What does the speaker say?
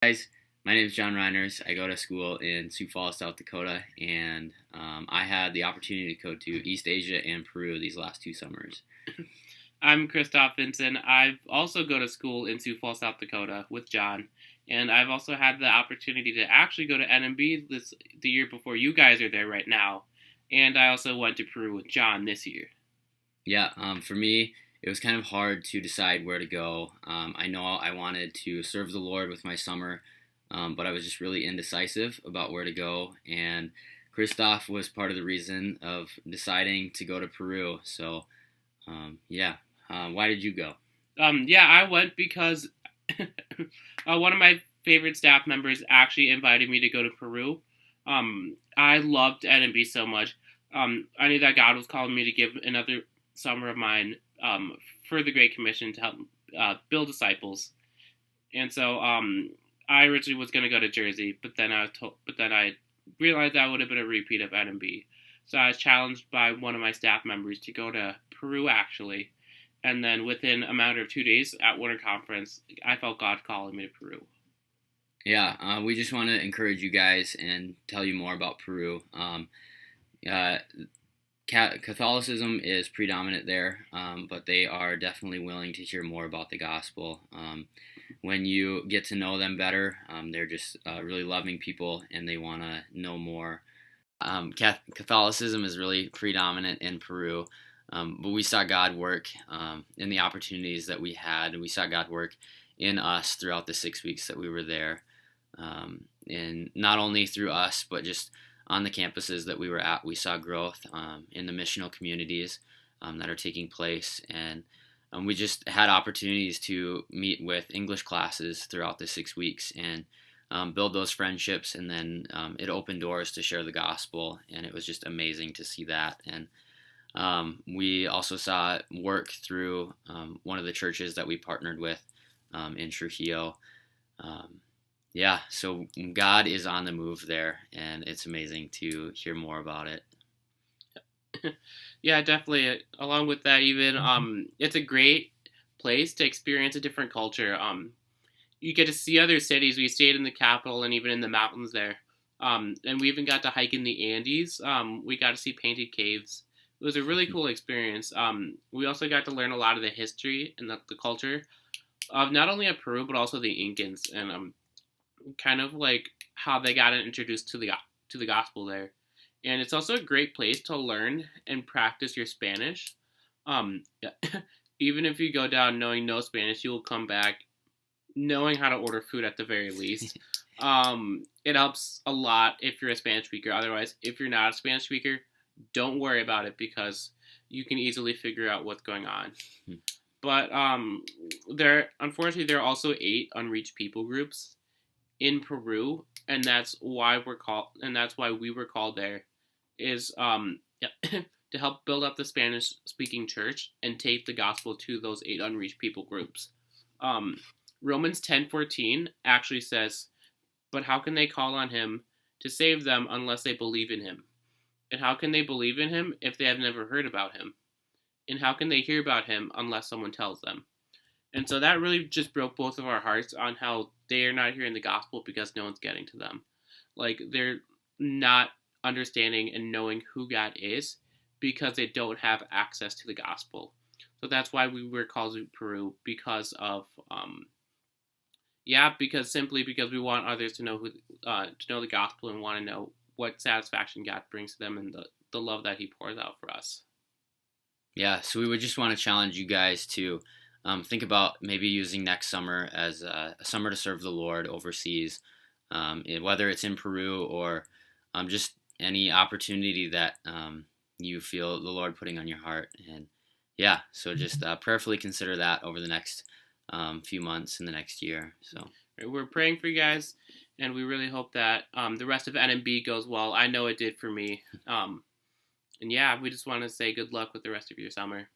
Guys, my name is John Reiners. I go to school in Sioux Falls, South Dakota, and I had the opportunity to go to East Asia and Peru these last 2 summers. I'm Christoph Vincent. I also go to school in Sioux Falls, South Dakota with John. And I've also had the opportunity to actually go to NMB the year before you guys are there right now. And I also went to Peru with John this year. Yeah, for me, it was kind of hard to decide where to go. I know I wanted to serve the Lord with my summer, but I was just really indecisive about where to go. And Christoph was part of the reason of deciding to go to Peru. So, yeah. Why did you go? Yeah, I went because one of my favorite staff members actually invited me to go to Peru. I loved NMB so much. I knew that God was calling me to give another summer of mine for the Great Commission to help build disciples. And so I originally was going to go to Jersey, but then I realized that would have been a repeat of NMB. So I was challenged by one of my staff members to go to Peru actually. And then within a matter of 2 days at winter conference, I felt God calling me to Peru. Yeah, we just want to encourage you guys and tell you more about Peru. Uh, Catholicism is predominant there, but they are definitely willing to hear more about the gospel. When you get to know them better, they're just really loving people and they want to know more. Catholicism is really predominant in Peru, but we saw God work in the opportunities that we had. We saw God work in us throughout the 6 weeks that we were there. And not only through us, but just on the campuses that we were at, we saw growth in the missional communities that are taking place. And we just had opportunities to meet with English classes throughout the 6 weeks and build those friendships. And then it opened doors to share the gospel. And it was just amazing to see that. And we also saw work through one of the churches that we partnered with in Trujillo. Yeah, so God is on the move there, and it's amazing to hear more about it. Yeah, definitely. Along with that, even it's a great place to experience a different culture. You get to see other cities. We stayed in the capital and even in the mountains there. And we even got to hike in the Andes. We got to see painted caves. It was a really cool experience. We also got to learn a lot of the history and the culture of not only of Peru but also the Incans and kind of like how they got introduced to the gospel there. And it's also a great place to learn and practice your Spanish. Yeah. Even if you go down knowing no Spanish, you will come back knowing how to order food at the very least. It helps a lot if you're a Spanish speaker. Otherwise, if you're not a Spanish speaker, don't worry about it because you can easily figure out what's going on. But unfortunately there are also 8 unreached people groups in Peru, and that's why we were called there is to help build up the Spanish speaking church and take the gospel to those 8 unreached people groups. Romans 10:14 actually says, "But how can they call on him to save them unless they believe in him? And how can they believe in him if they have never heard about him? And how can they hear about him unless someone tells them?" And so that really just broke both of our hearts on how they are not hearing the gospel because no one's getting to them. Like, they're not understanding and knowing who God is because they don't have access to the gospel. So that's why we were called to Peru because of, because we want others to know to know the gospel and want to know what satisfaction God brings to them and the love that he pours out for us. Yeah, so we would just want to challenge you guys to think about maybe using next summer as a summer to serve the Lord overseas, whether it's in Peru or just any opportunity that you feel the Lord putting on your heart. And yeah, so just prayerfully consider that over the next few months in the next year. So we're praying for you guys, and we really hope that the rest of NMB goes well. I know it did for me. And yeah, we just want to say good luck with the rest of your summer.